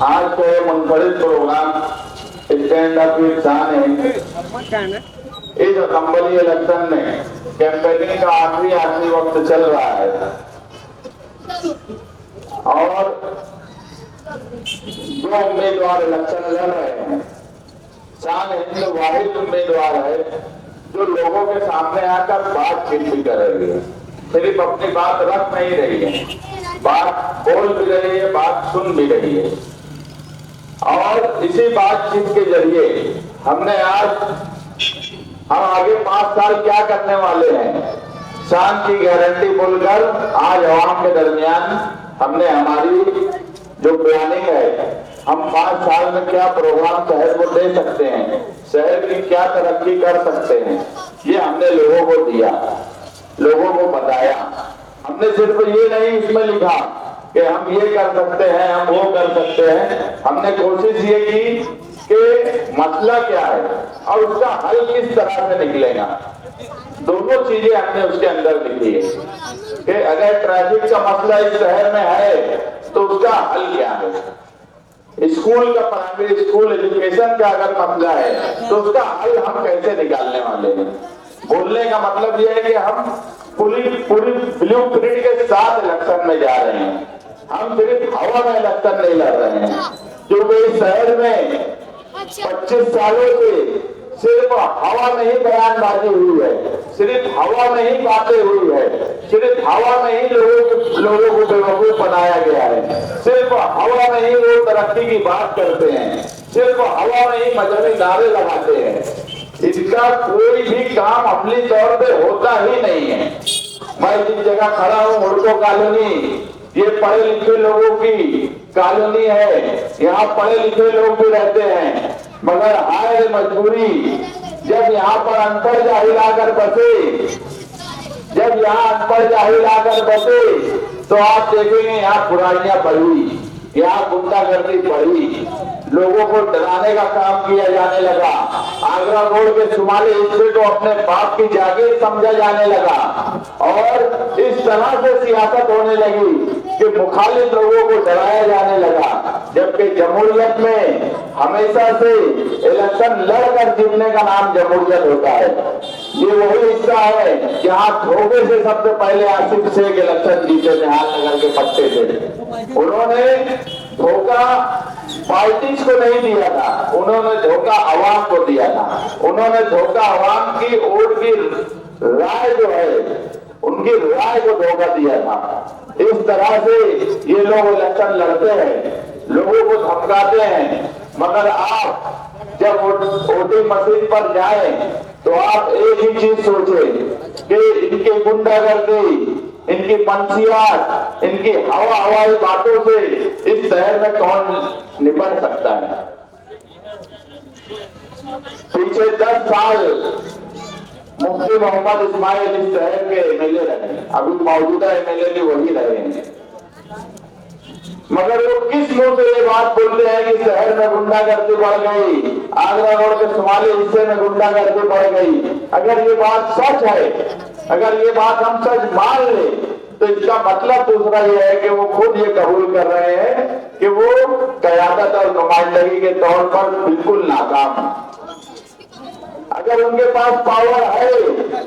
आज का ये मुनफरिद प्रोग्राम स्टैंड अप विद शान है। इस असेंबली इलेक्शन में कैंपेनिंग का आखिरी वक्त चल रहा है और जो उम्मीदवार इलेक्शन लड़ रहे हैं, शान हिंद वाहिद उम्मीदवार है जो लोगों के सामने आकर बातचीत भी कर रही है, सिर्फ अपनी बात रख नहीं रही है, बात बोल भी रही है, बात सुन भी रही है। और इसी बातचीत के जरिए हमने हम आगे 5 साल क्या करने वाले हैं, शान की गारंटी बोलकर आज आवाम के दरमियान हमने हमारी जो प्लानिंग है, हम 5 साल में क्या प्रोग्राम शहर को दे सकते हैं, शहर की क्या तरक्की कर सकते हैं, ये हमने लोगों को दिया, लोगों को बताया। हमने सिर्फ ये नहीं इसमें लिखा कि हम ये कर सकते हैं, हम वो कर सकते हैं। हमने कोशिश ये की कि मसला क्या है और उसका हल किस तरह से निकलेगा। दोनों चीजें हमने उसके अंदर लिखी है कि अगर ट्रैफिक का मसला इस शहर में है तो उसका हल क्या है, स्कूल का प्राइमरी स्कूल एजुकेशन का अगर मसला है तो उसका हल हम कैसे निकालने वाले हैं। बोलने का मतलब यह है कि हम पूरी ब्लूप्रिंट के साथ इलेक्शन में जा रहे हैं, हम सिर्फ हवा में इलेक्शन नहीं लड़ रहे हैं। क्योंकि इस शहर में 25 सालों से सिर्फ हवा में ही बयानबाजी हुई है, सिर्फ हवा में ही बातें हुई है, सिर्फ हवा में ही लोगों को बेवकूफ बनाया गया है, सिर्फ हवा में ही वो तरक्की की बात करते हैं, सिर्फ हवा में ही मजहबी नारे लगाते हैं। इसका कोई भी काम असली तौर पे होता ही नहीं है। मैं जिस जगह खड़ा हूँ हुडको कॉलोनी, ये पढ़े लिखे लोगों की कॉलोनी है, यहाँ पढ़े लिखे लोग भी रहते हैं, मगर हाय मजबूरी, जब यहाँ पर अनपढ़ जाहिल आकर बसे, जब यहाँ अनपढ़ जाहिल आकर बसे तो आप देखेंगे यहाँ बुराइयां बढ़ी, यहाँ गुंडागर्दी बढ़ी, लोगों को डराने का काम किया जाने लगा, आगरा रोड के शुमाली हिस्से को अपने बाप की जागीर समझा जाने लगा और इस तरह से सियासत होने लगी कि मुखालिफ लोगों को डराया जाने लगा। जबकि जमहूरियत में हमेशा से इलेक्शन लड़कर जीतने का नाम जमहूरियत होता है। ये वही हिस्सा है जहाँ धोखे से सबसे पहले आसिफ शेख इलेक्शन जीते थे, हाथनगर के पट्टे से। उन्होंने धोखा पार्टीज को नहीं दिया था, उन्होंने धोखा अवाम को दिया था। उन्होंने धोखा अवाम की वोट की राय जो है, उनकी राय को धोखा दिया था। इस तरह से ये लोग इलेक्शन लड़ते हैं, लोगों को धमकाते हैं, मगर आप जब वोटिंग मशीन पर जाएं तो आप एक ही चीज सोचें कि इनकी गुंडागर्दी, इनकी मंशियात, इनकी हवाई बातों से इस शहर में कौन निपट सकता है। पिछले 10 साल मुफ्ती मोहम्मद इस्माइल इस शहर के एमएलए रहे, अभी मौजूदा एमएलए भी वही रहे हैं, मगर वो किस मुंह से ये बात बोलते हैं कि शहर में गुंडागर्दी बढ़ गई, आगरा रोड के शुमाली हिस्से में गुंडागर्दी बढ़ गई। अगर ये बात सच है, अगर ये बात हम सच मान ले तो इसका मतलब दूसरा ये है कि वो खुद ये कबूल कर रहे हैं कि वो क़यादत और नुमाइंदगी के तौर पर बिल्कुल नाकाम है। अगर उनके पास पावर है,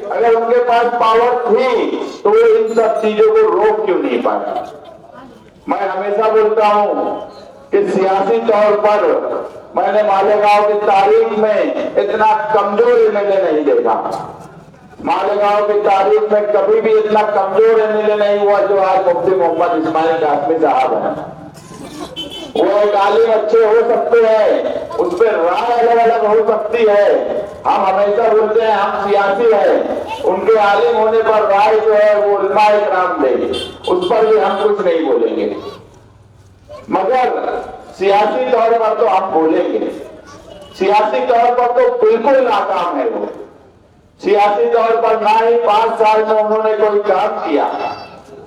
अगर उनके पास पावर थी तो वो इन सब चीजों को रोक क्यों नहीं पाया। मैं हमेशा बोलता हूं कि सियासी तौर पर मैंने मालेगांव की तारीख में इतना कमजोर एमएलए नहीं देखा। मालेगांव की तारीख में कभी भी इतना कमजोर एमएलए नहीं हुआ जो आज मुफ्ती मोहम्मद इस्माइल कासमी साहब हैं। वो एक आलिम अच्छे हो सकते हैं, उस पर राय अलग अलग हो सकती है। हम हमेशा बोलते हैं हम सियासी हैं, उनके आलिम होने पर राय जो है वो उलमाए किराम देंगे, उस पर भी हम कुछ नहीं बोलेंगे, मगर सियासी तौर पर तो हम बोलेंगे। सियासी तौर पर तो बिल्कुल नाकाम है वो। सियासी तौर पर ना ही 5 साल में उन्होंने कोई काम किया,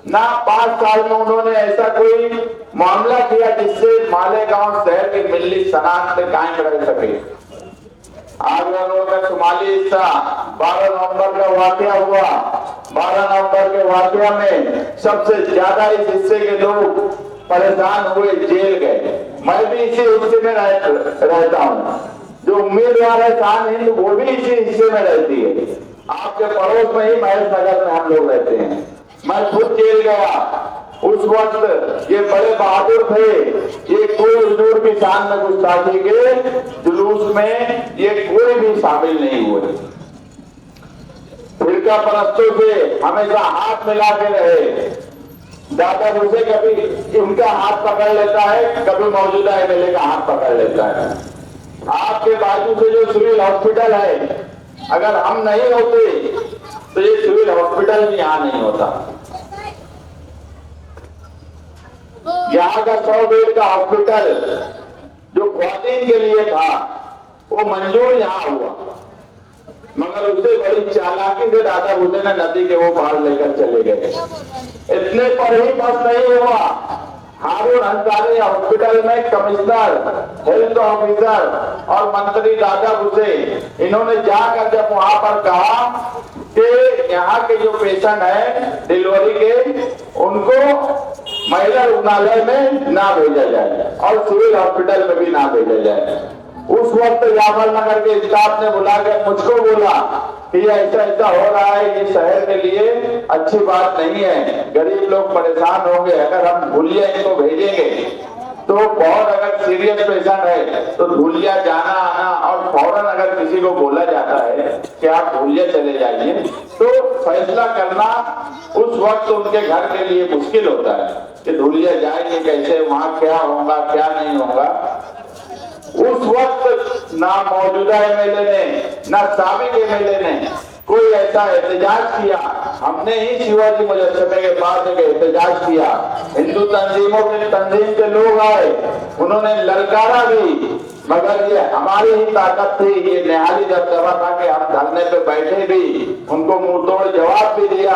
ना 5 साल में उन्होंने ऐसा कोई मामला किया जिससे मालेगांव शहर के मिली सनात में कायम रह सके। आगरा रोड का शुमाली हिस्सा 12 नवंबर का वाकया हुआ, 12 नवंबर के वाकया में सबसे ज्यादा इस हिस्से के लोग परेशान हुए, जेल गए। मैं भी इसी हिस्से में रहता हूँ। जो उम्मीदवार है शान हिंद वो भी इसी हिस्से में रहती है। आपके पड़ोस में ही महेश नगर में हम लोग रहते हैं। मैं खुद जेल गया, उस वक्त ये बड़े बहादुर थे, ये कोई हुजूर की शान में गुस्ताखी के जुलूस में ये कोई भी शामिल नहीं हुए। फिरका परस्तों से हमेशा हाथ मिला के रहे। दादा मुझे कभी उनका हाथ पकड़ लेता है, कभी मौजूदा एमएलए का हाथ पकड़ लेता है। आपके बाजू से जो सिविल हॉस्पिटल है, अगर हम नहीं होते तो ये सिविल हॉस्पिटल भी यहाँ नहीं होता। यहाँ का 100 बेड का हॉस्पिटल जो ख्वातीन के लिए था वो मंजूर यहाँ हुआ, मगर उससे बड़ी चालाकी से दादा भुसे ने नदी के वो पार लेकर चले गए। इतने पर ही बस नहीं हुआ, हारून अंसारी हॉस्पिटल में कमिश्नर, हेल्थ ऑफिसर और मंत्री दादा भुसे, इन्होंने जाकर जब वहां पर कहा कि यहाँ के जो पेशेंट है डिलीवरी के, उनको महिला रुग्णालय में ना भेजा जाए और सिविल हॉस्पिटल में भी ना भेजा जाए। उस वक्त जाफर नगर के स्टाफ ने बुलाकर मुझको बोला कि ऐसा ऐसा हो रहा है, ये शहर के लिए अच्छी बात नहीं है, गरीब लोग परेशान होंगे, अगर हम धुलिया इनको भेजेंगे तो बहुत, अगर सीरियस पेशेंट है तो धुलिया जाना आना, और फौरन अगर किसी को बोला जाता है कि आप धुलिया चले जाइए तो फैसला करना उस वक्त उनके घर के लिए मुश्किल होता है कि धुलिया जाएंगे कैसे, वहां क्या होगा क्या नहीं होगा। उस वक्त ना मौजूदा एमएलए ने ना साबिक एमएलए ने कोई ऐसा एहतजाज किया। हमने ही शिवाजी मुजस्समे के पास एक एहतजाज किया, हिंदू तंजीमों के तंजीम के लोग आए, उन्होंने ललकारा भी, मगर ये हमारी ही ताकत थी, ये निहाली दबदबा था कि हम धरने पे बैठे भी, उनको मुंह तोड़ जवाब भी दिया,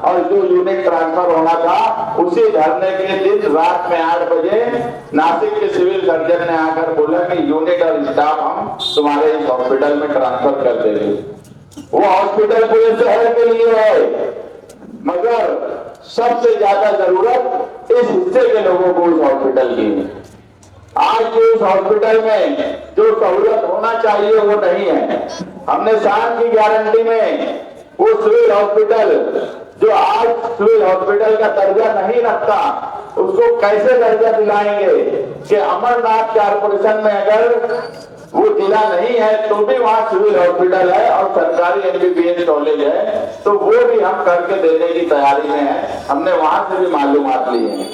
और जो यूनिट ट्रांसफर होना था उसी धरने के दिन रात में 8 बजे नासिक के सिविल सर्जन ने आकर बोला कि यूनिट और स्टाफ हम तुम्हारे इस हॉस्पिटल में ट्रांसफर कर देंगे। वो हॉस्पिटल पूरे शहर के लिए है, मगर सबसे ज्यादा जरूरत इस हिस्से के लोगों को उस हॉस्पिटल की है। आज जो उस हॉस्पिटल में जो सहूलत होना चाहिए वो नहीं है। हमने शान की गारंटी में वो सिविल हॉस्पिटल जो आज सिविल हॉस्पिटल का दर्जा नहीं रखता, उसको कैसे दर्जा दिलाएंगे कि अमरनाथ कॉर्पोरेशन में अगर वो जिला नहीं है तो भी वहाँ सिविल हॉस्पिटल है और सरकारी एमबीबीएस कॉलेज है, तो वो भी हम करके देने की तैयारी में है। हमने वहां से भी मालूमात ली है।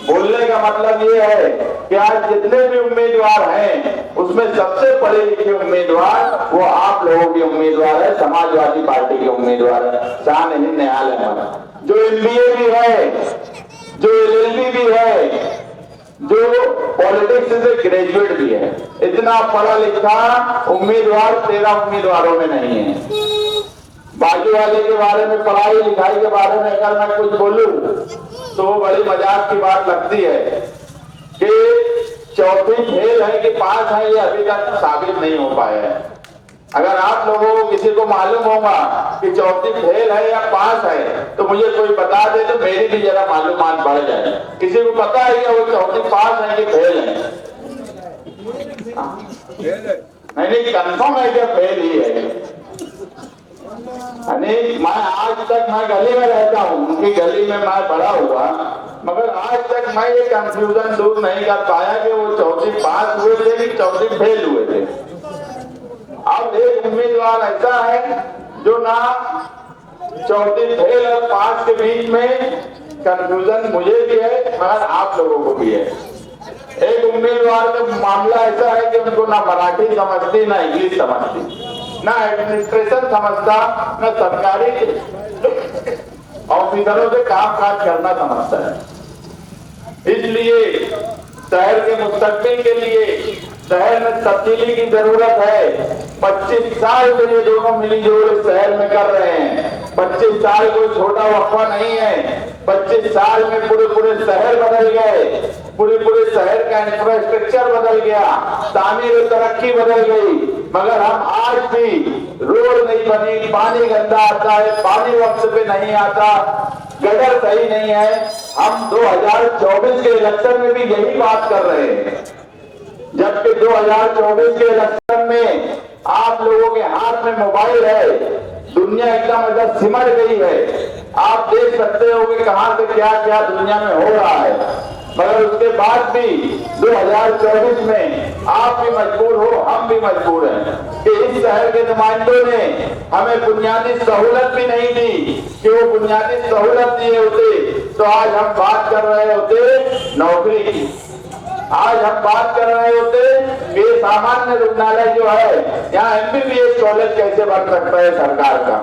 बोलने का मतलब ये है कि आज जितने भी उम्मीदवार हैं उसमें सबसे पढ़े लिखे उम्मीदवार वो आप लोगों के उम्मीदवार है, समाजवादी पार्टी के उम्मीदवार है शान हिंद निहाल अहमद, जो एमबीए भी है, जो एलएलबी भी है, जो पॉलिटिक्स से ग्रेजुएट भी है। इतना पढ़ा लिखा उम्मीदवार 13 उम्मीदवारों में नहीं है। बाजू वाले के बारे में, पढ़ाई लिखाई के बारे में अगर मैं कुछ बोलूं तो बड़ी मजाक की बात लगती है कि चौथी फेल है कि पास है, ये अभी तक साबित नहीं हो पाया है। अगर आप लोगों को किसी को मालूम होगा कि चौथी फेल है या पास है तो मुझे कोई बता दे तो मेरी भी जरा मालूमात बढ़ जाए। किसी को पता है कि वो चौथी पास है कि फेल है? नहीं, कंफर्म है कि फेल ही है। मैं आज तक मैं गली में रहता हूँ, उनकी गली में मैं बड़ा हुआ, मगर आज तक मैं ये कंफ्यूजन दूर नहीं कर पाया कि वो चौथी पास हुए थे कि चौथी फेल हुए थे। अब एक उम्मीदवार ऐसा है जो ना चौथी फेल और पास के बीच में कंफ्यूजन मुझे भी है मगर आप लोगों को भी है। एक उम्मीदवार का मामला ऐसा है कि उनको ना मराठी समझती ना इंग्लिश समझती, ना एडमिनिस्ट्रेशन समझता, ना सरकारी ऑफिसरों से काम काज करना समझता है। इसलिए शहर के मुस्तकबिल के लिए शहर में तब्दीली की जरूरत है। 25 साल से ये दोनों मिलीजुल शहर में कर रहे हैं। 25 साल कोई छोटा वक्फा नहीं है। 25 साल में पूरे शहर बदल गए, पूरे शहर का इंफ्रास्ट्रक्चर बदल गया, तामीर तरक्की बदल गई, मगर हम आज भी रोड नहीं बनी, पानी गंदा आता है, पानी वक्त पे नहीं आता, गटर सही नहीं है। हम 2024 के इलेक्शन में भी यही बात कर रहे हैं जबकि 2024 के इलेक्शन में आप लोगों के हाथ में मोबाइल है, दुनिया एकदम इधर सिमट गई है। आप देख सकते हो कि कहां से क्या क्या दुनिया में हो रहा है, मगर उसके बाद भी 2024 में आप भी मजबूर हो, हम भी मजबूर हैं कि इस शहर के नुमाइंदों ने हमें बुनियादी सहूलत भी नहीं दी कि वो बुनियादी सहूलत दिए होते तो आज हम बात कर रहे होते नौकरी की, आज हम बात कर रहे होते कि सामान्य रुग्णालय जो है यहाँ MBBS कॉलेज कैसे बन सकता है सरकार का।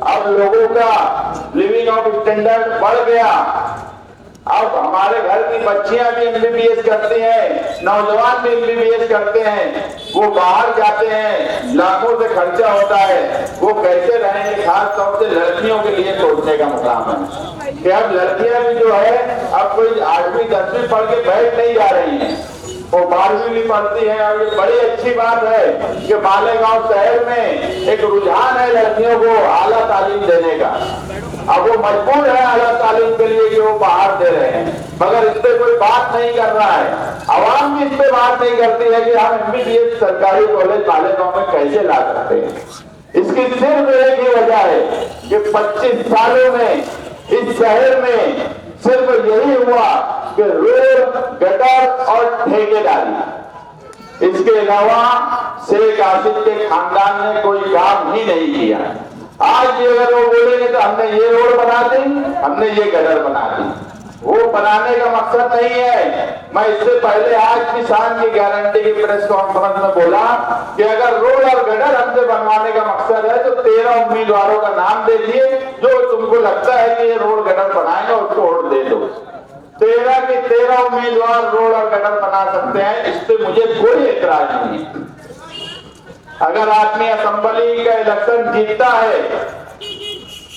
अब लोगों का लिविंग ऑफ स्टैंडर्ड बढ़ गया, अब हमारे घर की बच्चियां भी MBBS करती हैं, नौजवान भी MBBS करते हैं, वो बाहर जाते हैं, लाखों से खर्चा होता है, वो कैसे रहेंगे। खास तौर से लड़कियों के लिए सोचने का मुकाम है कि अब लड़कियां भी जो है अब कोई 8वीं 10वीं पढ़ के बैठ नहीं जा रही हैं, वो 12वीं भी पढ़ती है। और ये बड़ी अच्छी बात है कि मालेगांव शहर में एक रुझान है लड़कियों को आला तालीम देने का। अब वो मजबूर है आला तालीम के लिए कि वो बाहर दे रहे हैं, मगर इस पे कोई बात नहीं कर रहा है। आवाम भी इस पे बात नहीं करती है कि हम MBBS सरकारी कॉलेज मालेगांव में कैसे ला सकते हैं। इसकी सिर्फ एक ही वजह है कि 25 सालों में इस शहर में सिर्फ यही हुआ कि रोड, गटर और ठेकेदारी, इसके अलावा शेख आसिफ के खानदान ने कोई काम ही नहीं किया। आज भी अगर वो बोलेंगे तो हमने ये रोड बना दी, हमने ये गटर बना दी, वो बनाने का मकसद नहीं है। मैं इससे पहले आज किसान की गारंटी की प्रेस कॉन्फ्रेंस में बोला कि अगर रोड और गटर हमसे बनवाने का मकसद है तो 13 उम्मीदवारों का नाम दे दिए, जो तुमको लगता है कि ये रोड गटर बनाएंगे उसको वोट दे दो। 13 के 13 उम्मीदवार रोड और गटर बना सकते हैं, इस पे मुझे कोई एतराज नहीं है। अगर आदमी असेंबली का इलेक्शन जीतता है,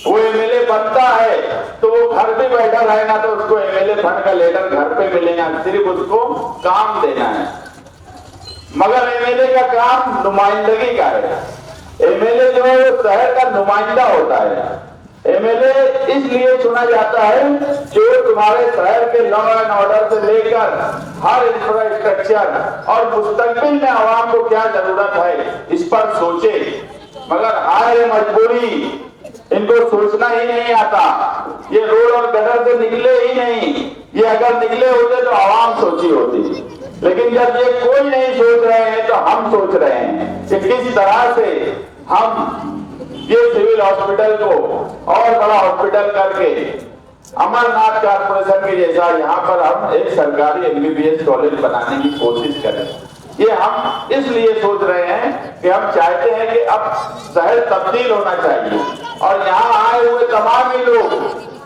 वो MLA बनता है, तो वो घर भी बैठा रहेगा तो उसको MLA फंड का लेटर घर पे मिलेगा, सिर्फ उसको काम देना है। मगर MLA का काम नुमाइंदगी का है। MLA जो है वो शहर का नुमाइंदा होता है। MLA इसलिए चुना जाता है जो तुम्हारे शहर के लॉ एंड ऑर्डर से लेकर हर इंफ्रास्ट्रक्चर और मुस्तकबिल में आवाम को क्या जरूरत है इस पर सोचे। मगर हाय मजबूरी, इनको सोचना ही नहीं आता। ये रोड और गटर से निकले ही नहीं, ये अगर निकले होते तो आवाम सोची होती, लेकिन जब ये कोई नहीं सोच रहे हैं तो हम सोच रहे हैं कि किस तरह से हम ये सिविल हॉस्पिटल को और बड़ा हॉस्पिटल करके अमरनाथ कॉर्पोरेशन के जैसा यहाँ पर हम एक सरकारी MBBS कॉलेज बनाने की कोशिश करें। ये हम इसलिए सोच रहे हैं कि हम चाहते हैं कि अब शहर तब्दील होना चाहिए, और यहाँ आए हुए तमाम ही लोग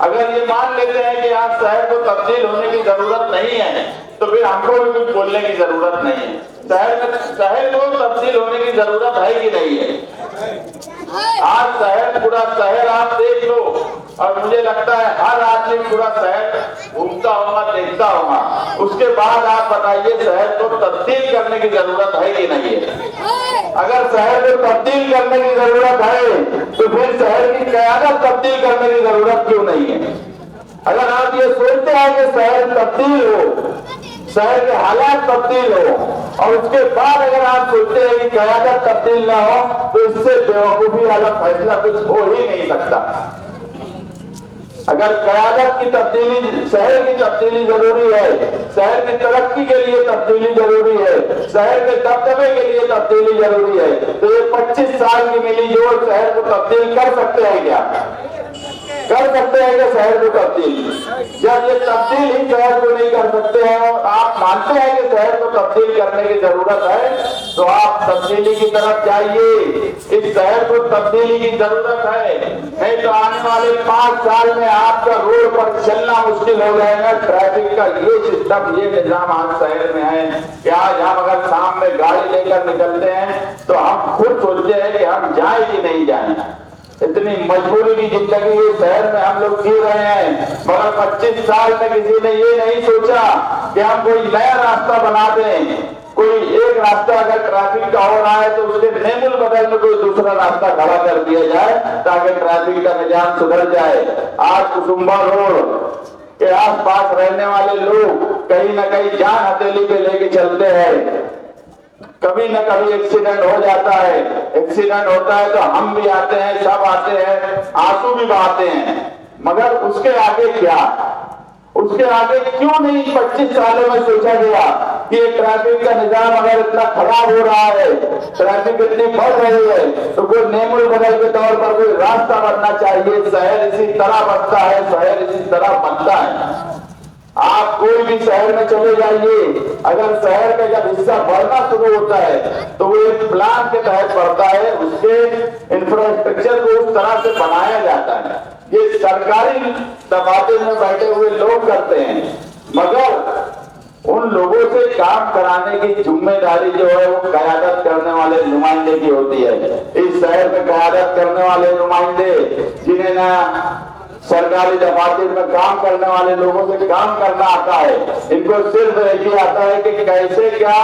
अगर ये मान लेते हैं कि यहाँ शहर को तब्दील होने की जरूरत नहीं है तो फिर हमको भी कुछ बोलने की जरूरत नहीं है। शहर को तब्दील होने की जरूरत है कि नहीं है। आज शहर, पूरा शहर आप देख लो, और मुझे लगता है हर आदमी पूरा शहर घूमता होगा, देखता होगा, उसके बाद आप बताइए शहर को तब्दील करने की जरूरत है कि नहीं है। अगर शहर को तब्दील करने की जरूरत है तो फिर शहर की क़यादत तब्दील करने की जरूरत क्यों नहीं है। अगर आप ये सोचते हैं कि शहर तब्दील हो, शहर के हालात तब्दील हो, और उसके बाद अगर आप सोचते हैं कि क़यादत तब्दील ना हो, तो इससे बेवकूफी वाला फैसला कुछ हो ही नहीं सकता। अगर क़यादत की तब्दीली, शहर की तब्दीली जरूरी है, शहर की तरक्की के लिए तब्दीली जरूरी है, शहर के दबदबे के लिए तब्दीली जरूरी है, तो ये 25 साल की मिलीजोल शहर को तब्दील कर सकते हैं क्या? कर सकते हैं कि शहर को तब्दील? जब ये तब्दील ही शहर को नहीं कर सकते हैं और आप मानते हैं कि शहर को तब्दील करने की जरूरत है, तो आप तब्दीली की तरफ जाइए। इस शहर को तब्दीली की जरूरत है, नहीं तो आने वाले 5 साल में आपका रोड पर चलना मुश्किल हो जाएगा। ट्रैफिक का ये सिस्टम, ये निजाम आज शहर में है कि आज हम अगर शाम में गाड़ी लेकर निकलते हैं तो हम खुद सोचते हैं कि हम जाए कि नहीं जाए। इतनी मजबूरी की जिंदगी ये शहर में हम लोग जी रहे हैं, मगर 25 साल में किसी ने ये नहीं सोचा कि हम कोई नया रास्ता बना दें। कोई एक रास्ता अगर ट्रैफिक का हो रहा है तो उसके नेमुल बदल में कोई दूसरा रास्ता खड़ा कर दिया जाए ताकि ट्रैफिक का निजाम सुधर जाए। आज कुसुम्बा रोड कि आसपास रहने वाले लोग कहीं ना कहीं जान हथेली पे लेके चलते हैं। कभी न कभी एक्सीडेंट हो जाता है, एक्सीडेंट होता है तो हम भी आते हैं, सब आते हैं, आंसू भी बहाते हैं, मगर उसके आगे क्या? उसके आगे क्यों नहीं 25 सालों में सोचा गया कि ये ट्रैफिक का निजाम अगर इतना खराब हो रहा है, ट्रैफिक इतनी बढ़ रही है, तो कोई नेमुल बदल के तौर पर कोई रास्ता बनना चाहिए। शहर इसी तरह बनता है, शहर इसी तरह बनता है। आप कोई भी शहर में चले जाइए, अगर शहर का जब हिस्सा बढ़ना शुरू होता है तो वो एक प्लान के तहत बढ़ता है, उसके इंफ्रास्ट्रक्चर को उस तरह से बनाया जाता है। ये सरकारी दबाते में बैठे हुए लोग करते हैं, मगर उन लोगों से काम कराने की जिम्मेदारी जो है वो क़यादत करने वाले नुमाइंदे की होती है। इस शहर में क़यादत करने वाले नुमाइंदे, जिन्हें ना सरकारी दफातर में काम करने वाले लोगों से काम करना आता है, इनको सिर्फ यही आता है कि कैसे क्या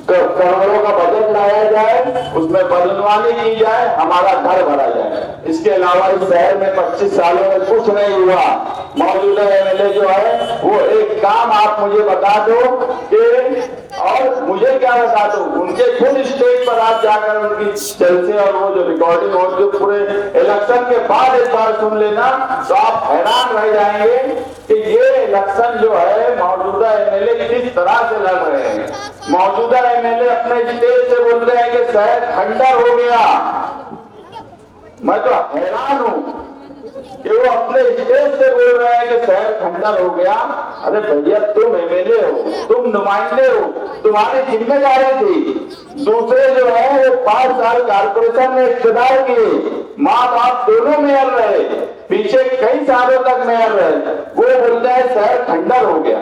करोड़ों का बजट लाया जाए, उसमें बदलवानी की जाए, हमारा घर भरा जाए। इसके अलावा इस शहर में 25 सालों में कुछ नहीं हुआ। मौजूदा एमएलए जो है वो एक काम आप मुझे बता दो कि, और मुझे क्या बता दो, उनके खुद स्टेज पर आप जाकर उनकी चर्चे और वो जो रिकॉर्डिंग हो जो पूरे इलेक्शन के बाद एक बार सुन लेना तो आप हैरान रह जाएंगे कि ये इलेक्शन जो है मौजूदा एमएलए किस तरह से लड़ रहे हैं। मौजूदा एमएलए अपने स्टेज से बोल रहे हैं कि शहर खंडर हो गया। मैं तो हैरान हूं कि वो अपने स्टेज से बोल रहे हैं कि शहर खंडर हो गया। अरे भैया, तुम एमएलए हो, तुम नुमाइंदे हो, तुम्हारी जिम्मेदारी थी। दूसरे जो है वो 5 साल कारपोरेशन में इख्तियार किए, माँ बाप दोनों मेयर रहे, पीछे कई सालों तक मेयर रहे, वो बोलते हैं शहर खंडर हो गया।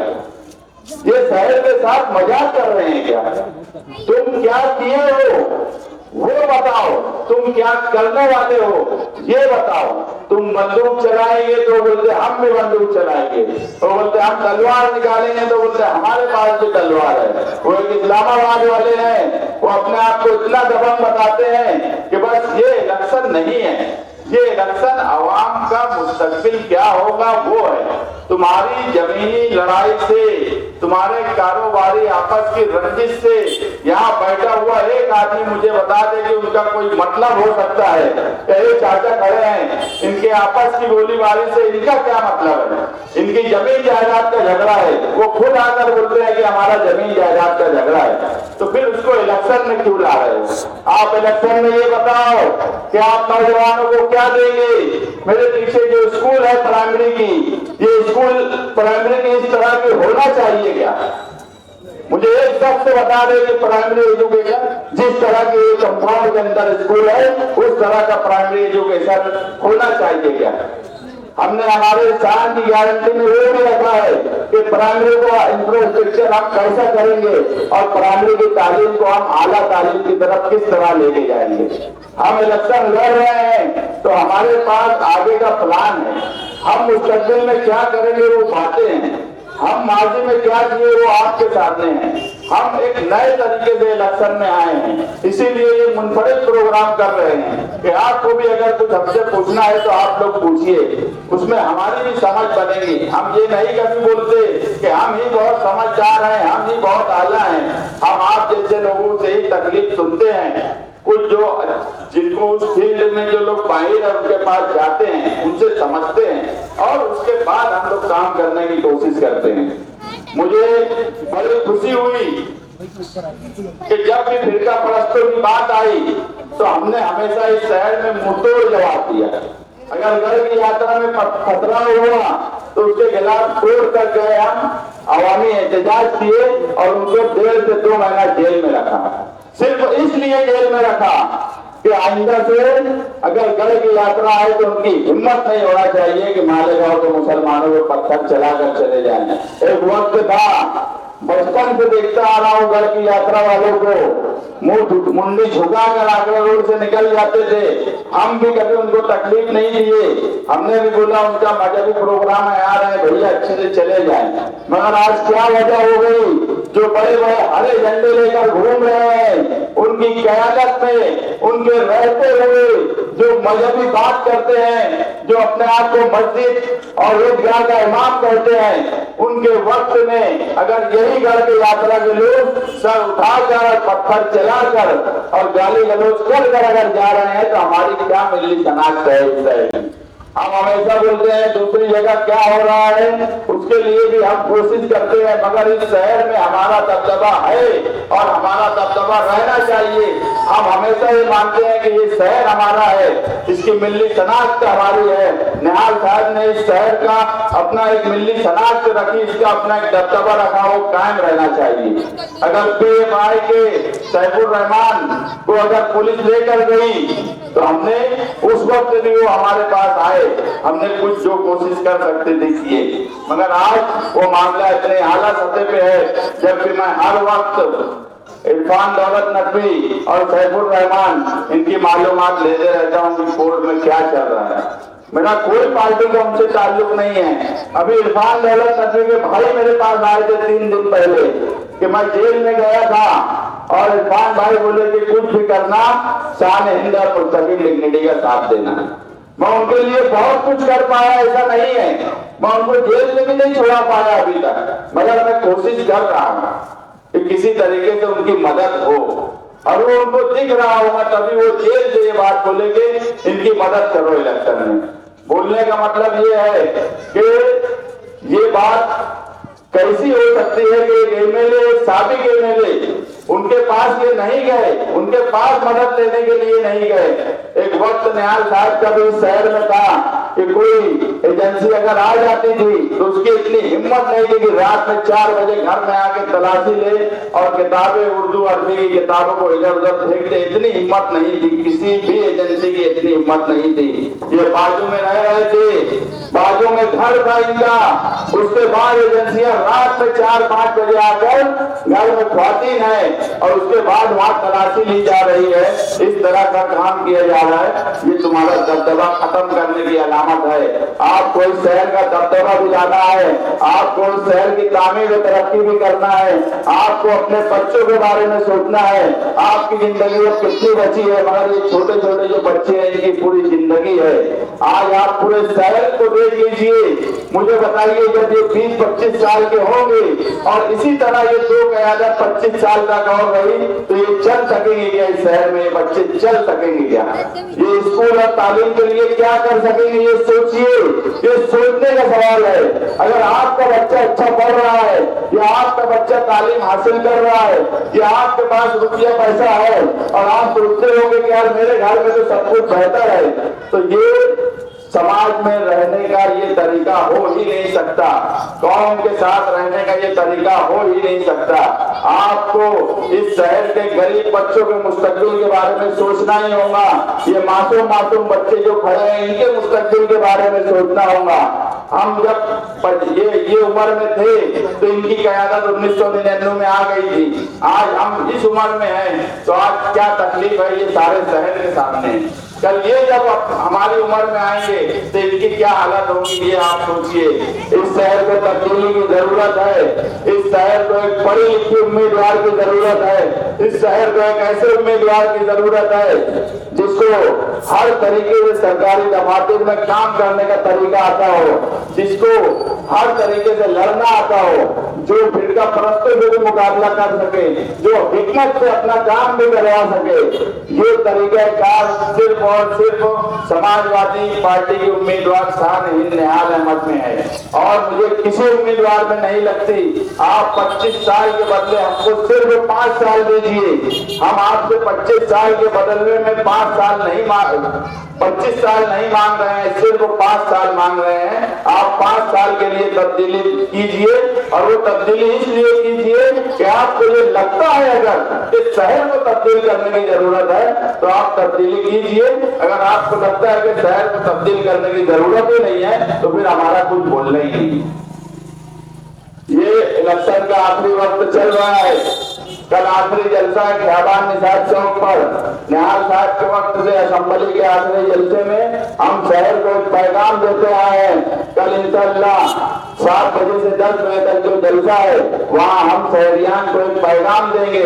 ये शहर के साथ मजाक कर रहे हैं क्या? तुम क्या किए हो वो बताओ, तुम क्या करने वाले हो ये बताओ। तुम बंदूक चलाएंगे तो बोलते हम भी बंदूक चलाएंगे, तो बोलते हम तलवार निकालेंगे तो बोलते हमारे पास भी तलवार है। वो एक इस्लामाबाद वाले हैं, वो अपने आप को इतना दबंग बताते हैं कि बस ये इलेक्शन नहीं है, ये इलेक्शन आवाम का मुस्तकबिल क्या होगा वो है। तुम्हारी जमीनी लड़ाई से, तुम्हारे कारोबारी आपस की रंजिश से यहाँ बैठा हुआ एक आदमी मुझे बता दे कि उनका कोई मतलब हो सकता है। कई चाचा खड़े हैं, इनके आपस की गोलीबारी से इनका क्या मतलब है? इनकी जमीन जायदाद का झगड़ा है, वो खुद आकर बोलते हैं कि हमारा जमीन जायदाद का झगड़ा है, तो फिर उसको इलेक्शन में क्यों ला रहे हो? आप इलेक्शन में ये बताओ कि आप नौजवानों को क्या देंगे। मेरे पीछे जो स्कूल है प्राइमरी की, ये स्कूल प्राइमरी की इस तरह की होना चाहिए क्या? मुझे एक शख्स से बता दे कि प्राइमरी एजुकेशन जिस तरह के कंपाउंड के अंदर स्कूल है उस तरह का प्राइमरी एजुकेशन होना चाहिए क्या? हमने हमारे शान की गारंटी में वो भी रखा है कि प्राइमरी को इंफ्रास्ट्रक्चर हम कैसा करेंगे और प्राइमरी की तालीम को हम आला तालीम की तरफ किस तरह लेके जाएंगे। हम इलेक्शन लड़ रहे हैं तो हमारे पास आगे का प्लान है, हम मुस्तकबिल में क्या करेंगे वो बातें हैं, हम माजी में क्या किए वो आपके सामने हैं। हम एक नए तरीके से इलेक्शन में आए हैं, इसीलिए ये मुनफरिद प्रोग्राम कर रहे हैं कि आपको भी अगर कुछ हमसे पूछना है तो आप लोग पूछिए, उसमें हमारी भी समझ बनेगी। हम ये नहीं कभी बोलते कि हम ही बहुत समझदार हैं, हम ही बहुत आला हैं। हम आप जैसे लोगों से ही तकलीफ सुनते हैं। कुछ जो जिनको उस फील्ड में जो लोग बाहर है उनके पास जाते हैं, उनसे समझते हैं और उसके बाद हम लोग काम करने की कोशिश करते हैं। मुझे बड़ी खुशी हुई कि जब भी फिरका परस्तों की बात आई तो हमने हमेशा इस शहर में मुंहतोड़ जवाब दिया। अगर घर की यात्रा में खतरा हुआ तो उसके खिलाफ तोड़ कर गए, हम अवामी एहतजाज किए और उनको 1.5 से 2 महीना जेल में रखा। सिर्फ इसलिए जेल में रखा कि आइंदा से अगर गढ़ की यात्रा आए तो उनकी हिम्मत नहीं होना चाहिए कि मालेगांव के मुसलमानों को पत्थर चलाकर चले जाएं। एक वक्त था बचपन से देखता आ रहा हूँ घर की यात्रा वालों को मुंडी झुका कर आगरा रोड से निकल जाते थे। हम भी कभी उनको तकलीफ नहीं दिए, हमने भी बोला उनका मजहबी प्रोग्राम है, आ रहे हैं भैया अच्छे से चले जाएं। मगर आज क्या वजह हो गई, जो बड़े बड़े हरे झंडे लेकर घूम रहे हैं, उनकी क़यादत में उनके रहते हुए जो मजहबी बात करते हैं, जो अपने आप को मस्जिद और ईदगाह का इमाम कहते हैं, उनके वक्त में अगर यही घर के यात्रा के लोग सर उठाकर पत्थर चलाकर और गाली गलौज कर अगर जा रहे हैं तो हमारी क्या मिली शनाख्त है इससे। हम हमेशा बोलते हैं दूसरी जगह क्या हो रहा है उसके लिए भी हम कोशिश करते हैं, मगर इस शहर में हमारा दबदबा है और हमारा दबदबा रहना चाहिए। हम हमेशा ये मानते हैं कि ये शहर हमारा है, इसकी मिली शनाख्त हमारी है। निहाल साहब ने इस शहर का अपना एक मिली शनाख्त रखी, इसका अपना एक दबदबा रखा, वो कायम रहना चाहिए। अगर PMI के सैफुर रहमान को अगर पुलिस लेकर गई तो हमने उस वक्त भी वो हमारे पास आए, हमने कुछ जो कोशिश कर सकते थे किए, मगर आज वो मामला इतने आला सतह पे है जबकि मैं हर वक्त इरफान दौलत नकवी और सैफुर रहमान इनकी मालूमात लेते रहता हूँ कि कोर्ट में क्या चल रहा है। मेरा कोई पार्टी का उनसे ताल्लुक नहीं है। अभी इरफान दौलत नकवी के भाई मेरे पास आए थे 3 दिन पहले कि मैं जेल में गया था और इरफान भाई बोले कि कुछ भी करना, शान हिंद और मुस्तकिल डिग्निटी का साथ देना। मैं उनके लिए बहुत कुछ कर पाया ऐसा नहीं है, मैं उनको जेल में भी नहीं छोड़ा पाया अभी तक, मगर मैं कोशिश कर रहा हूँ कि किसी तरीके से उनकी मदद हो और वो उनको दिख रहा होगा तभी वो जेल से ये बात बोलेंगे इनकी मदद करो इलेक्शन में। बोलने का मतलब ये है कि ये बात कैसी हो सकती है कि एक MLA, साबिक MLA उनके पास ये नहीं गए, उनके पास मदद लेने के लिए नहीं गए। एक वक्त निहाल साहब का भी इस शहर में था कि कोई एजेंसी अगर आ जाती थी तो उसकी इतनी हिम्मत नहीं थी कि रात में 4 बजे घर में आके तलाशी ले और किताबें उर्दू अरबी की किताबों को इधर उधर फेंक दे। इतनी हिम्मत नहीं थी, किसी भी एजेंसी की इतनी हिम्मत नहीं थी। ये बाजू में रह रहे थे, बाजू में घर था इनका, उसके बाद एजेंसियां रात में 4-5 बजे आकर घर में ख्वातीन है और उसके बाद वहां तलाशी ली जा रही है। इस तरह का काम किया जा रहा है, ये तुम्हारा दबदबा खत्म करने की अलामत है। आपको इस शहर का दबदबा दिलाना है, आपको इस शहर की तामीर और तरक्की भी करना है, आपको अपने बच्चों के बारे में सोचना है। आपकी जिंदगी अब कितनी बची है, मगर ये छोटे छोटे जो बच्चे हैं इनकी पूरी जिंदगी है। आज आप पूरे शहर को देख लीजिए, मुझे बताइए जब ये 20-25 साल के होंगे और इसी तरह ये 2 क़यादत 25 साल तक और रही तो ये चल सकेंगे क्या? इस शहर में ये बच्चे चल सकेंगे क्या? ये स्कूल और तालीम के लिए क्या कर सकेंगे? ये सोचिए, ये सोचने का सवाल है। अगर आपका बच्चा अच्छा पढ़ रहा है या आपका बच्चा तालीम हासिल कर रहा है या आपके पास रुपया पैसा है और आप सोचते होंगे कि यार मेरे घर में तो सब कुछ बेहतर है, तो ये समाज में रहने का ये तरीका हो ही नहीं सकता, कौम के साथ रहने का ये तरीका हो ही नहीं सकता। आपको इस शहर के गरीब बच्चों के मुस्तकबिल के बारे में सोचना ही होगा। ये मासूम बच्चे जो खड़े हैं इनके मुस्तकबिल के बारे में सोचना होगा। हम जब ये उम्र में थे तो इनकी क़यादत 1999 में आ गई थी। आज हम इस उम्र में हैं तो आज क्या तकलीफ है ये सारे शहर के सामने। कल ये जब हमारी उम्र में आएंगे तो इनकी क्या हालत होगी ये आप सोचिए। इस शहर को तब्दीली की जरूरत है, इस शहर को एक पढ़ी लिखी उम्मीदवार की जरूरत है, इस शहर को एक ऐसे उम्मीदवार की जरूरत है जिसको हर तरीके से सरकारी दफातर में काम करने का तरीका आता हो, जिसको हर तरीके से लड़ना आता हो, जो फिरका परस्तों से भी मुकाबला कर सके, जो हिकमत से अपना काम भी करवा सके। ये तरीका कार सिर्फ और सिर्फ समाजवादी पार्टी की उम्मीदवार शान हिंद निहाल अहमद में है और मुझे किसी उम्मीदवार में नहीं लगती। आप 25 साल के बदले हमको सिर्फ 5 साल दीजिए, हम आपसे 25 साल के बदले में 5 साल नहीं 25 साल नहीं मांग रहे हैं, सिर्फ 5 साल मांग रहे हैं। आप 5 साल के लिए तब्दीली कीजिए और वो तब्दीली इसलिए कीजिए कि आपको ये लगता है अगर इस शहर को तब्दील करने की जरूरत है तो आप तब्दीली कीजिए। अगर आपको लगता है कि शहर को तब्दील करने की जरूरत ही नहीं है तो फिर हमारा कुछ बोलना ही नहीं। ये इलेक्शन का आखिरी वक्त चल रहा है। कल आखिरी जलसा है ख्याबान निसार चौक पर। निहाल साहब के वक्त से असेंबली के आखिरी जलसे में हम शहर को एक पैगाम देते आए हैं। कल इंशाअल्लाह 7 बजे से 10 बजे तक जो जलसा है वहाँ हम शहरियान को एक पैगाम देंगे।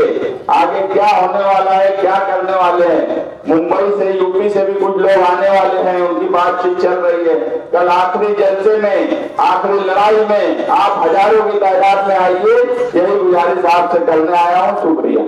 आगे क्या होने वाला है, क्या करने वाले हैं। मुंबई से, यूपी से भी कुछ लोग आने वाले हैं, उनकी बातचीत चल रही है। कल आखिरी जलसे में, आखिरी लड़ाई में आप हजारों की तादाद में आइए, यही गुजारिश आपसे करने आया हूँ। शुक्रिया।